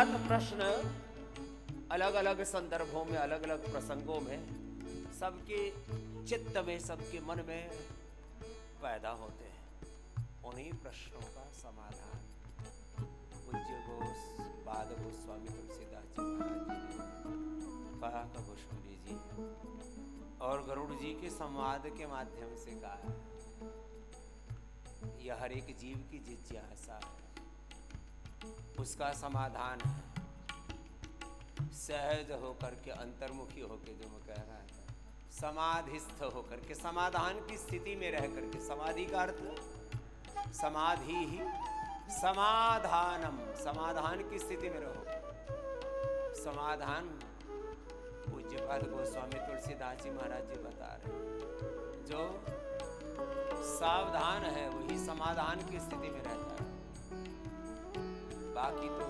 अज्ञात प्रश्न अलग अलग संदर्भों में, अलग अलग प्रसंगों में सबके चित्त में, सबके मन में पैदा होते हैं। उन्हीं प्रश्नों का समाधान पूज्य बाद गोस्वामी तुलसीदास जी महाराज जी ने कहा, गोस्वामी जी और गरुड़ जी के संवाद के माध्यम से कहा। यह हर एक जीव की जिज्ञासा है, उसका समाधान है। सहज होकर के, अंतर्मुखी होकर, जो मैं कह रहा था, समाधिस्थ होकर के, समाधान की स्थिति में रह करके। समाधि का अर्थ समाधि ही समाधानम, समाधान की स्थिति में रहो। समाधान पूज्यपाद गोस्वामी तुलसीदास जी महाराज जी बता रहे, जो सावधान है वही समाधान की स्थिति में रहता है। बाकी तो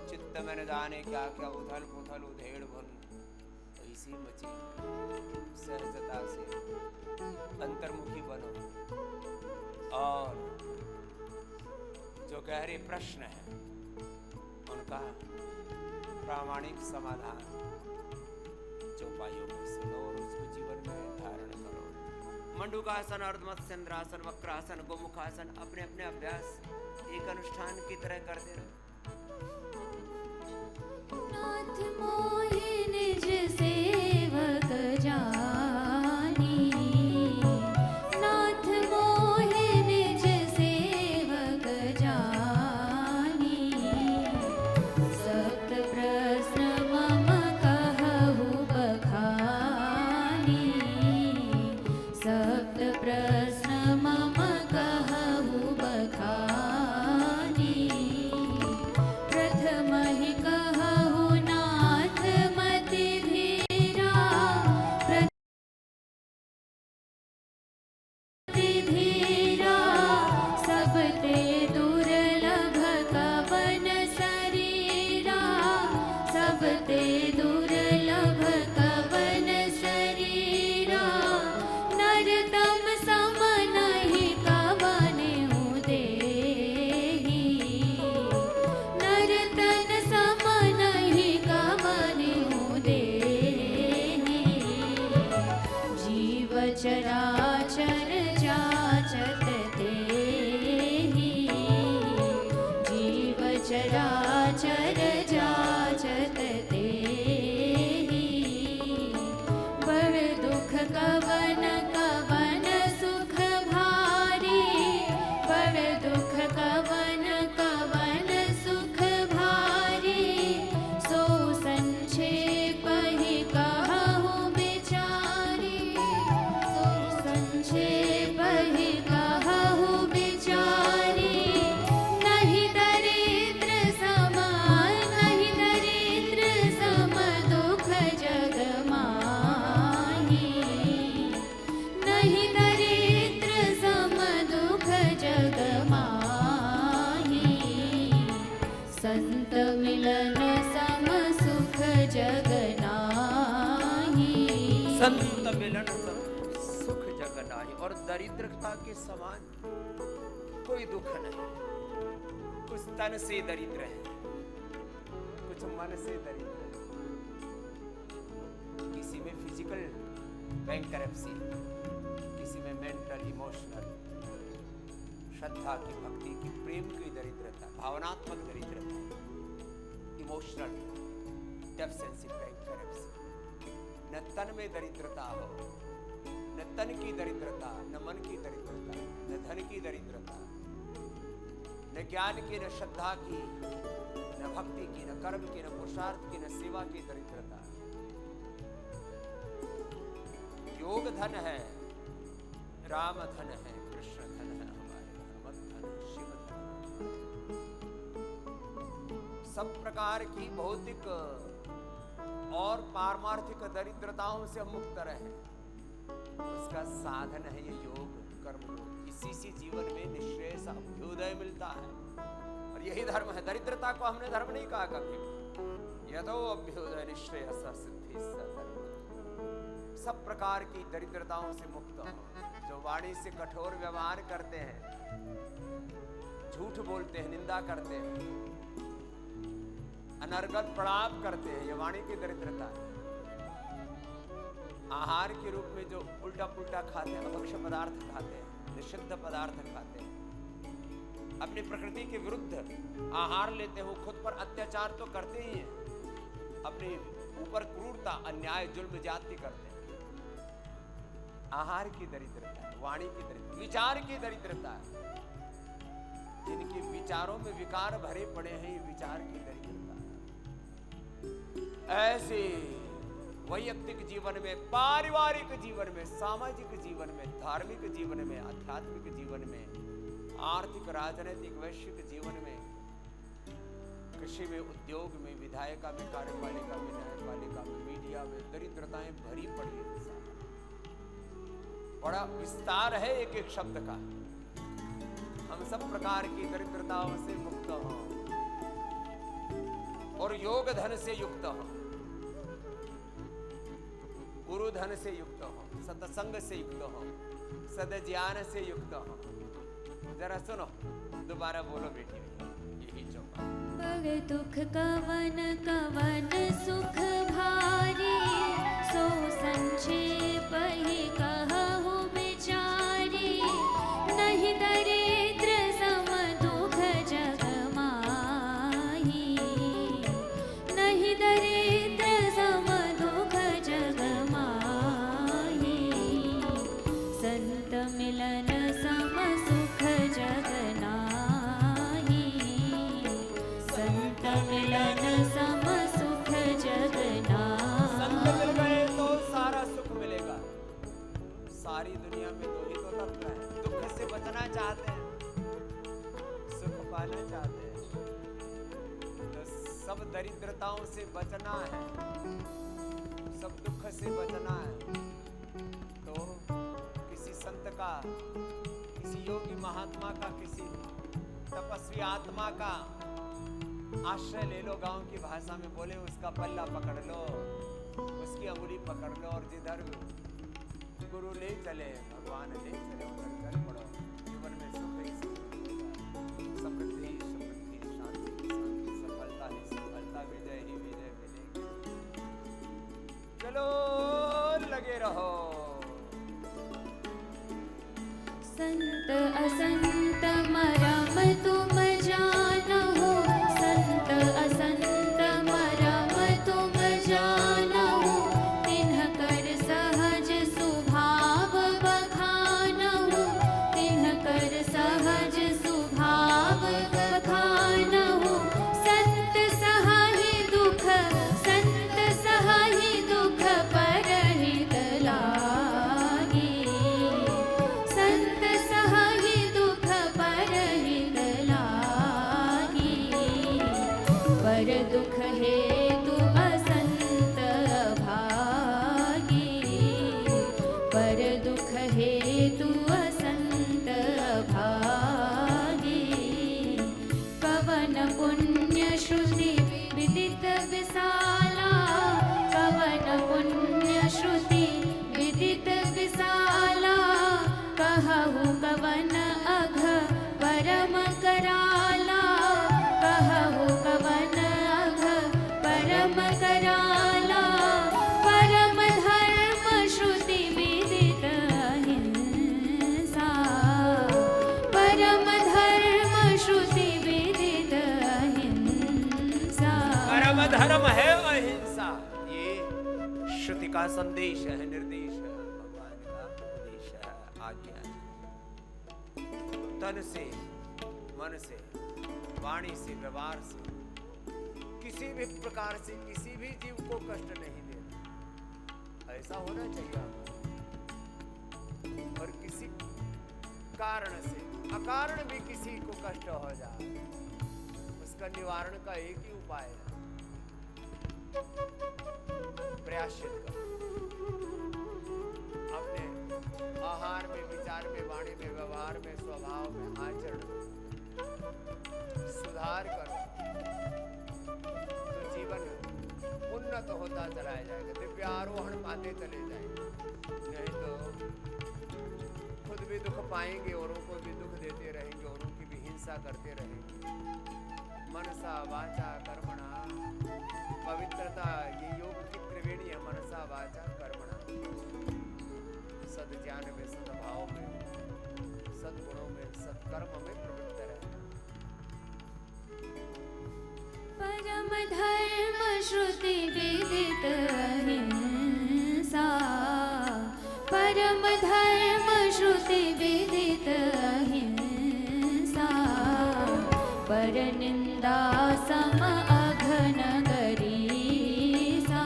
चित्त में न जाने क्या क्या उथल पुथल उधेड़ बुन ऐसी मची। सहजता से अंतर्मुखी बनो और जो गहरे प्रश्न हैं उनका प्रामाणिक समाधान चौपाइयों में सुनो और उसको जीवन में धारण करो। मंडूकासन, अर्धमत्स्यन्द्रासन, वक्रासन, गोमुखासन अपने अपने अभ्यास एक अनुष्ठान की तरह करते रहो। नाथ मोहि निज सेवक जानी, नाथ मोहि निज सेवक जानी। सप्त प्रश्न मम कहु बखानी, सप्त प्रश्न मम कहु बखानी। प्रथम ही कहु नाथ मति धीरा, प्रति धीरा। सब ते दुर्लभ कवन शरीरा, सब ते दुर्लभ कवन शरीरा। नरतम सम नहीं कवनेहु देहि, नरतन सम नहीं कवनेहु देहि। जीव चराचर जाचत तेहि, जीव चराचर जाचत तेहि। बड़ दुख कवन कवन सुख भारी, बड़ दुख कवन कवन सुख भारी। सो संक्षेप ही कहूँ बिचारी, सो संक्षेप ही कहूँ बिचारी। नहीं दरिद्र सम, नहीं दरिद्र सम दुख जग माही, नहीं दरिद्र सम दुख जग माही। संत मिलन सम सुख जग नाही, संत मिलन सुख जग नाही। और दरिद्रता के समान कोई दुख नहीं। कुछ तन से दरिद्र है, कुछ मन से दरिद्र है। किसी में फिजिकल बैंकरप्सी, किसी में मेंटल, इमोशनल, श्रद्धा की, भक्ति की, प्रेम की दरिद्रता, भावनात्मक दरिद्रता, इमोशनल डेफिशिएंसी, बैंकरप्सी। न तन में दरिद्रता हो, न तन की दरिद्रता, न मन की दरिद्रता, न धन की दरिद्रता, न ज्ञान की, न श्रद्धा की, न भक्ति की, न कर्म की, न पुरुषार्थ की, न सेवा की दरिद्रता। योग धन है, राम धन है, कृष्ण धन है, हमारे हनुमत धन है, शिव धन है। सब प्रकार की भौतिक और पारमार्थिक दरिद्रताओं से हम मुक्त रहे। उसका साधन है ये योग, कर्म योग। इसी से जीवन में निश्रेयस अभ्युदय मिलता है। और यही धर्म है। दरिद्रता को हमने धर्म नहीं कहा कभी। यदो अभ्युदय निश्रेयस सिद्धि धर्म। सब प्रकार की दरिद्रताओं से मुक्त हो। जो वाणी से कठोर व्यवहार करते हैं, झूठ बोलते हैं, निंदा करते हैं, अनर्गल प्रलाप करते हैं, ये वाणी की दरिद्रता है। आहार के रूप में जो उल्टा पुल्टा खाते हैं, अभक्ष्य पदार्थ खाते हैं, निषिद्ध पदार्थ खाते हैं, अपनी प्रकृति के विरुद्ध आहार लेते हैं, वो खुद पर अत्याचार तो करते ही हैं, अपने ऊपर क्रूरता, अन्याय, जुल्म, ज्यादती करते हैं। आहार की दरिद्रता है, वाणी की दरिद्रता, विचार की दरिद्रता है। जिनके विचारों में विकार भरे पड़े हैं, ये विचार की दरिद्रता है। ऐसे वैयक्तिक जीवन में, पारिवारिक जीवन में, सामाजिक जीवन में, धार्मिक जीवन में, आध्यात्मिक जीवन में, आर्थिक, राजनीतिक, वैश्विक जीवन में, कृषि में, उद्योग में, विधायिका में, कार्यपालिका में, न्यायपालिका में, मीडिया में दरिद्रताएं भरी पड़ी है। बड़ा विस्तार है एक एक शब्द का। हम सब प्रकार की दरिद्रताओं से मुक्त हों और योग धन से युक्त हों, गुरु धन से युक्त हो, सत्संग से युक्त हो, सद्ज्ञान से युक्त हो। जरा सुनो, दोबारा बोलो बेटी, यही चौपाई। बड़ दुख कवन कवन सुख भारी, सो संक्षेप ही कहूँ बिचारी। नहीं दरिद्र सम दुख जग माही, नहीं दरिद्र सम दुख जग माही। संत मिलन सम सुख जग नाही, संत मिलन सम सुख जग संत मिल नाही। गए तो सारा सुख मिलेगा। सारी दुनिया में दो ही तो तत्व हैं, दुख से बचना चाहते हैं, सुख पाना चाहते हैं। तो सब दरिद्रताओं से बचना है, सब दुख से बचना है, तो किसी संत का, किसी योगी महात्मा का, किसी तपस्वी आत्मा का आश्रय ले लो। गांव की भाषा में बोले, उसका पल्ला पकड़ लो, उसकी अंगुली पकड़ लो, और जिधर गुरु ले चले, भगवान ले चले, उधर चल पड़ो। जीवन में सुख ही सुख, समृद्धि ही समृद्धि, शांति ही शांति, सफलता ही सफलता, विजय ही विजय मिलेगी। चलो लगे रहो। संत असंत मरम तुम जानहो, संत असंत मरम तुम जानहो। तिन्ह कर सहज सुभाव बखानहो, तिन्ह कर सहज सुभाव बखानहो। संत सहाहि दुख, संत सहाहि दुख परहित लागे। संत सहाहि दुख परहित लागे। पर दुख हेतु असंत भागे, पर दुख हेतु असंत भागे। कवन पुण्य श्रुति विदित विशाला, कवन पुण्य श्रुति विदित विशाला। कहु कवन अघ परम कराला, कहु कवन अघ परम कराला। परम धर्म श्रुति विदित अहिंसा, परम धर्म श्रुति विदित अहिंसा। परम धर्म है अहिंसा, ये श्रुति का संदेश है, निर्देश है, भगवान का उपदेश है, आज्ञा है। तन से, मन से, वाणी से, व्यवहार से, किसी भी प्रकार से किसी भी जीव को कष्ट नहीं देना, ऐसा होना चाहिए आपको। और किसी कारण से, अकारण भी किसी को कष्ट हो जाए, उसका निवारण का एक ही उपाय है, प्रयाश्चित करो। अपने आहार में, विचार में, वाणी में, व्यवहार में, स्वभाव में, आचरण में सुधार करो, तो जीवन उन्नत होता चला जाएगा, दिव्यारोहण पाते चले जाएंगे। नहीं तो खुद भी दुख पाएंगे, औरों को भी दुख देते रहेंगे, औरों की भी हिंसा करते रहेंगे। मनसा वाचा कर्मणा कर्म में प्रवृत्त रहे। परम धर्म श्रुति विदित अहिंसा, परम धर्म श्रुति विदित अहिंसा, पर निंदा सम अघन गरीसा,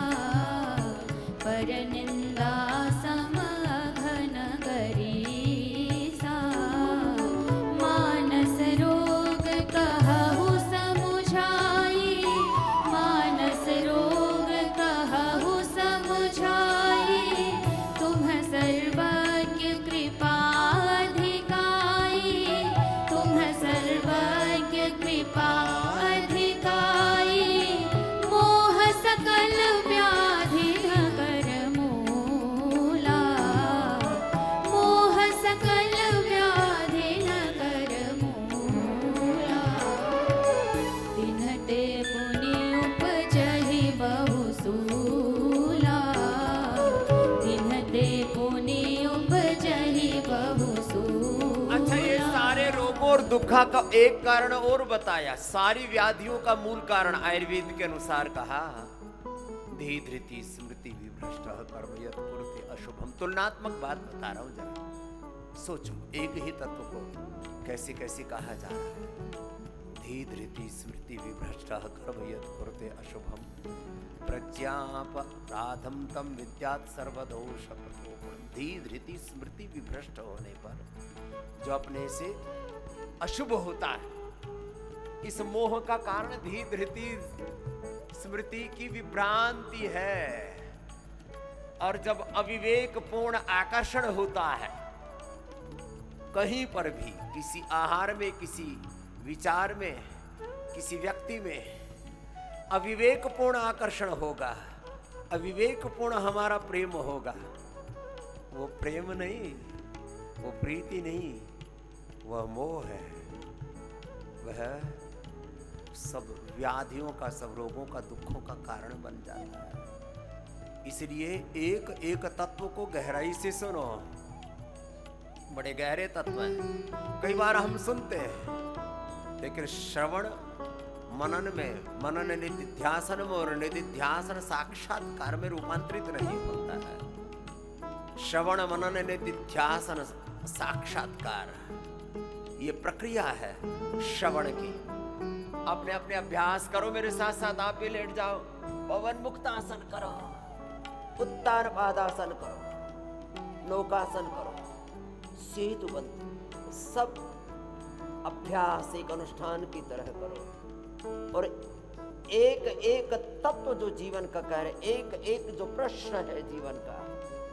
पर निंदा सम अघन गरीसा, मानस रोग कहु समुझाई, मानस रोग कहु समुझाई, तुम सर्वज्ञ कृपा अधिकाई, तुम सर्वज्ञ कृपा अधिकाई, मोह सकल व्याधि कर मूला, मोह सकल व्याधि कर मूला, तिन्हते पुनि उपजहि बहु सूला, तिन्हते पुनि उपजहि बहु सूला। अच्छा, ये सारे रोगों और दुखा का एक कारण और बताया, सारी व्याधियों का मूल कारण आयुर्वेद के अनुसार कहा, धी धृति स्मृति विभ्रष्ट कर्म यत् कुरुते अशुभम। तुलनात्मक बात बता रहा हूं, जरा सोचो, एक ही तत्व को कैसे कैसे कहा जा रहा है। धी धृति स्मृति विभ्रष्ट कर्म यत् कुरुते अशुभम, प्रज्ञापराधम तम विद्यात् सर्वदोष प्रतोपम। धी धृति स्मृति विभ्रष्ट होने पर जो अपने से अशुभ होता है, इस मोह का कारण धी धृति स्मृति की विभ्रांति है। और जब अविवेक पूर्ण आकर्षण होता है, कहीं पर भी किसी आहार में, किसी विचार में, किसी व्यक्ति में अविवेक पूर्ण आकर्षण होगा, अविवेक पूर्ण हमारा प्रेम होगा, वो प्रेम नहीं, वो प्रीति नहीं, वह मोह है। वह सब व्याधियों का, सब रोगों का, दुखों का कारण बन जाता है। इसलिए एक एक तत्व को गहराई से सुनो, बड़े गहरे तत्व हैं। कई बार हम सुनते हैं, लेकिन श्रवण मनन में, मनन निधिध्यासन में, और निधिध्यासन साक्षात्कार में रूपांतरित नहीं होता है। श्रवण मनन निधिध्यासन साक्षात्कार, ये प्रक्रिया है श्रवण की। अपने अपने अभ्यास करो, मेरे साथ साथ आप भी लेट जाओ, पवन मुक्तासन करो, उत्तान पादासन करो, नौकासन करो, सेतु बंध, सब अभ्यास एक अनुष्ठान की तरह करो। और एक एक तत्व जो जीवन का कार्य, एक एक जो प्रश्न है जीवन का,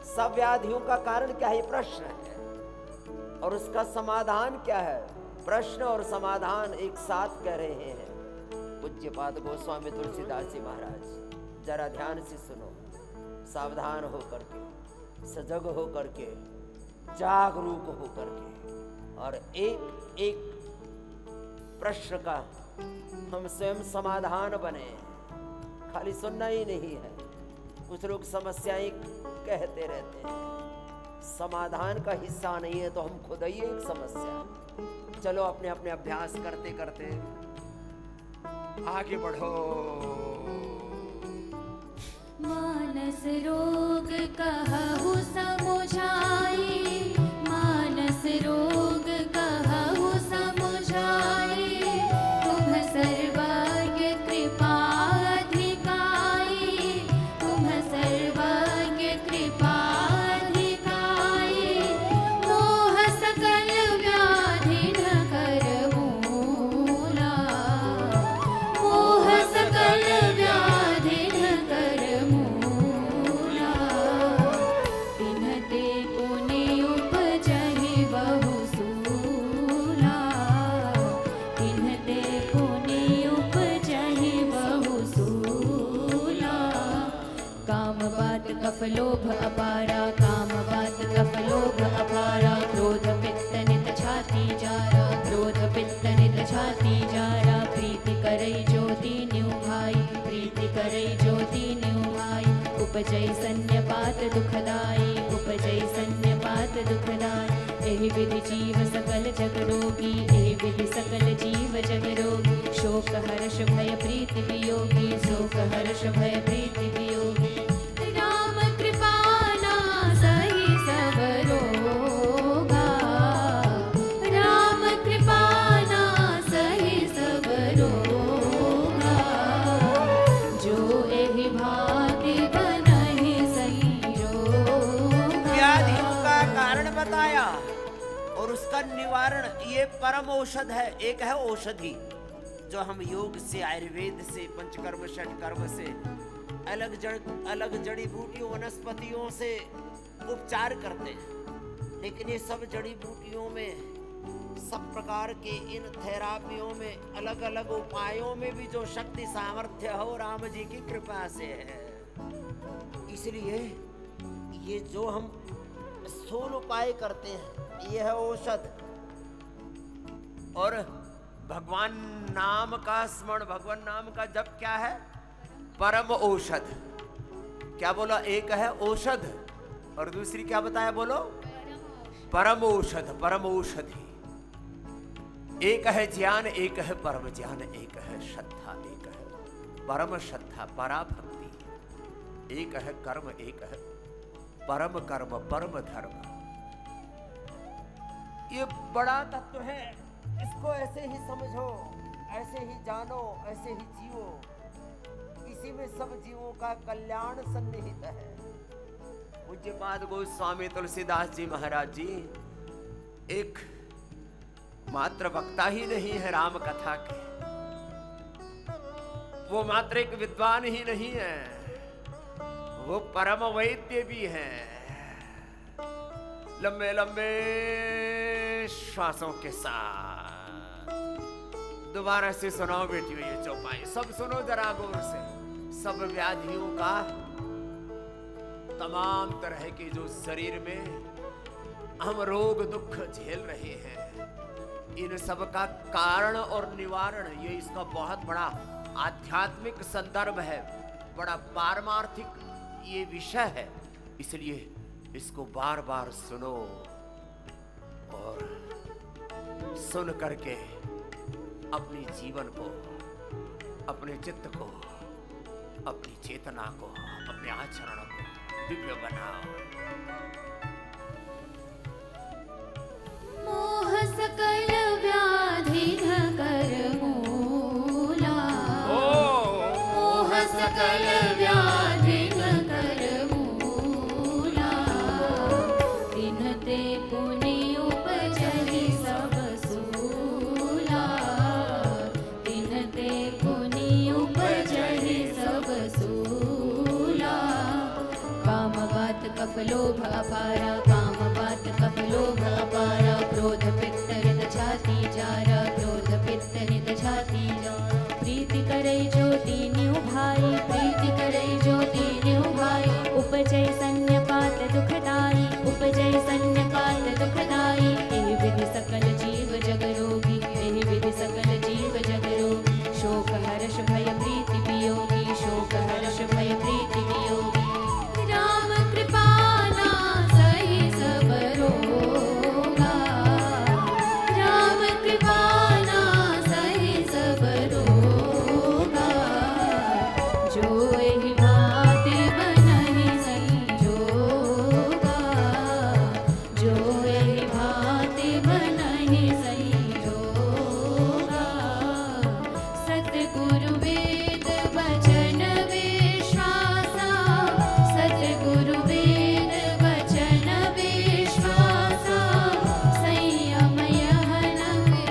सब व्याधियों का कारण क्या है, प्रश्न है, और उसका समाधान क्या है। प्रश्न और समाधान एक साथ कह रहे हैं पूज्यपाद गोस्वामी तुलसीदास जी महाराज। जरा ध्यान से सुनो, सावधान हो करके, सजग हो करके, जागरूक हो करके, और एक एक प्रश्न का हम स्वयं समाधान बने। खाली सुनना ही नहीं है। कुछ लोग समस्याएं कहते रहते हैं, समाधान का हिस्सा नहीं है तो हम खुद ही एक समस्या। चलो अपने अपने अभ्यास करते करते आगे बढ़ो। मानस रोग कहु समुझाई, मानस रोग कहु समुझाई, तुम सर्वज्ञ कृपा अधिकाई, तुम सर्वज्ञ कृपा अधिकाई, मोह सकल व्याधि न कर मूला, मोह सकल व्याधि न कर मूला, तिन्हते पुनि उपजहि बहु सूला, तिन्हते पुनि उपजहि बहु सूला। काम बात कफ लोभ अपारा, काम बात कफ लोभ अपारा, क्रोध पित्त नित छाती जारा, क्रोध पित्त नित छाती जारा, प्रीति करई ज्योति न्यू भाई, प्रीति करई ज्योति न्यू भाई, उपजय सन्यपात दुखदाई, उपजय सन्यपात दुखदाई, एहि विधि जीव सकल जग रोगी, एहि विधि सकल जीव जग रोगी। शोक हर्ष भय प्रीति वियोगी, शोक हर्ष भय प्रीति वियोगी। राम कृपा नासहि सब रोगा, राम कृपा नासहि सब रोगा। जो एहि भाति बनहि सही रोगा। व्याधियों का कारण बताया और उसका निवारण, ये परम औषध है। एक है औषधि जो हम योग से, आयुर्वेद से, पंचकर्म षटकर्म से, अलग जड़ी बूटियों वनस्पतियों से उपचार करते हैं। लेकिन ये सब जड़ी बूटियों में, सब प्रकार के इन थेरापियों में, अलग अलग उपायों में भी जो शक्ति सामर्थ्य हो राम जी की कृपा से है। इसलिए ये जो हम स्थूल उपाय करते हैं ये है औषध। और भगवान नाम का स्मरण, भगवान नाम का जप क्या है? परम औषध। क्या बोला? एक है औषध और दूसरी क्या बताया? बोलो परम औषध, परम औषधि। एक है ज्ञान, एक है परम ज्ञान, एक है श्रद्धा, एक है परम श्रद्धा, पराभक्ति। एक है कर्म, एक है परम कर्म, परम धर्म। ये बड़ा तत्व है, इसको ऐसे ही समझो, ऐसे ही जानो, ऐसे ही जियो। इसी में सब जीवों का कल्याण सन्निहित है। पूज्यपाद गोस्वामी तुलसीदास जी महाराज जी एक मात्र वक्ता ही नहीं है राम कथा के, वो मात्र एक विद्वान ही नहीं है, वो परम वैद्य भी है। लंबे लंबे श्वासों के साथ दोबारा से सुनाओ बेटियों ये चौपाई, सब सुनो जरा गौर से। सब व्याधियों का, तमाम तरह के जो शरीर में हम रोग दुख झेल रहे हैं, इन सब का कारण और निवारण, ये इसका बहुत बड़ा आध्यात्मिक संदर्भ है, बड़ा पारमार्थिक ये विषय है। इसलिए इसको बार बार सुनो और सुन करके अपने जीवन को, अपने चित्त को, अपनी चेतना को, अपने आचरण को दिव्य बनाओ। मोह सकल व्याधि कर मूला, मोह सकल व्याधि कर मूला। तिन्हते पुनि उपजहि सब सूला, तिन्हते पुनि उपजहि सब सूला। काम बात कप लोभ अपारा, काम बात कप लोभ अपारा। क्रोध पित्त हृद छाती जारा, क्रोध पित्त हृद छाती जारा। प्रीति करे जो तीन्यू भाई, प्रीति करे जो तीन्यू भाई। उपजय सन्न्यपात दुखदाई, उपजय सन्न्यपात दुखदाई। एहि विधि सकल जीव जग रोगी, एहि विधि सकल जीव जग रोगी। शोक हर्ष भय प्रीति वियोगी, शोक हर्ष भय प्रीति वियोगी। राम कृपा नासहि सब रोगा, राम कृपा नासहि सब रोगा। जो एहि भाति बनहि संजोगा, जो एहि भाति बनहि संजोगा। सतगुरु वेद वचन विश्वासा, सतगुरु वेद वचन विश्वासा। संयम यहन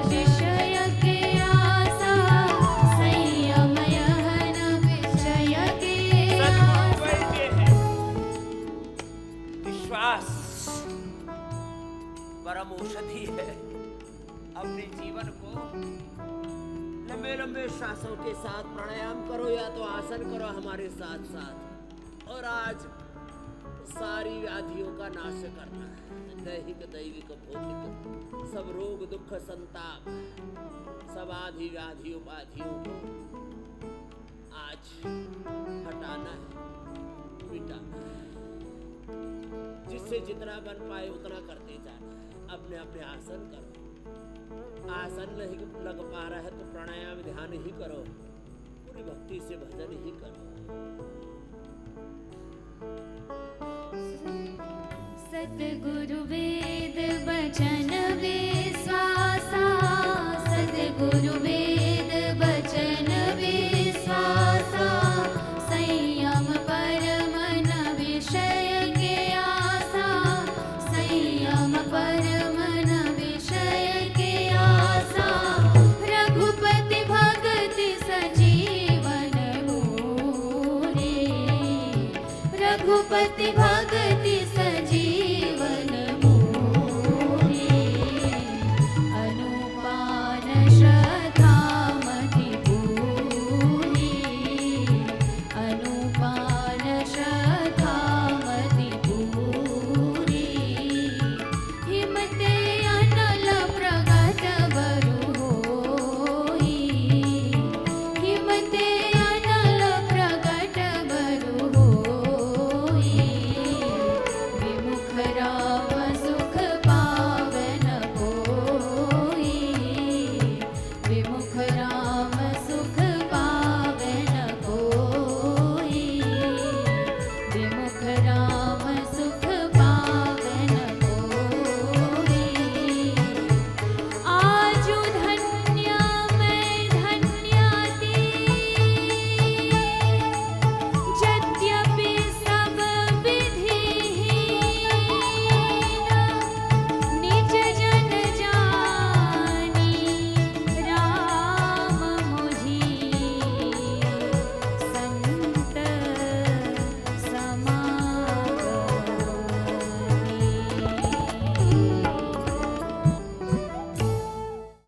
विषय के आसा, संयम यहन विषय के आसा। विश्वास परम औषधि है। अपने जीवन को लंबे लंबे श्वासों के साथ प्राणायाम करो या तो आसन करो हमारे साथ साथ। और आज सारी व्याधियों का नाश करना है, दैहिक दैविक भौतिक सब रोग दुख संताप, सब आदि व्याधि उपाधियों को आज हटाना है, मिटाना है। जिससे जितना बन पाए उतना करते जाना है। अपने अपने आसन करो। आसन नहीं लग पा रहा है तो प्राणायाम ध्यान ही करो, पूरी भक्ति से भजन ही करो। सतगुरु वेद बचन विश्वासा, सतगुरु वेद बचन विश्वासा, संयम परम न विषय के आसा, संयम परम न विषय के आसा, रघुपति भगति सजीवन मोरे, रघुपति भगति सजीवन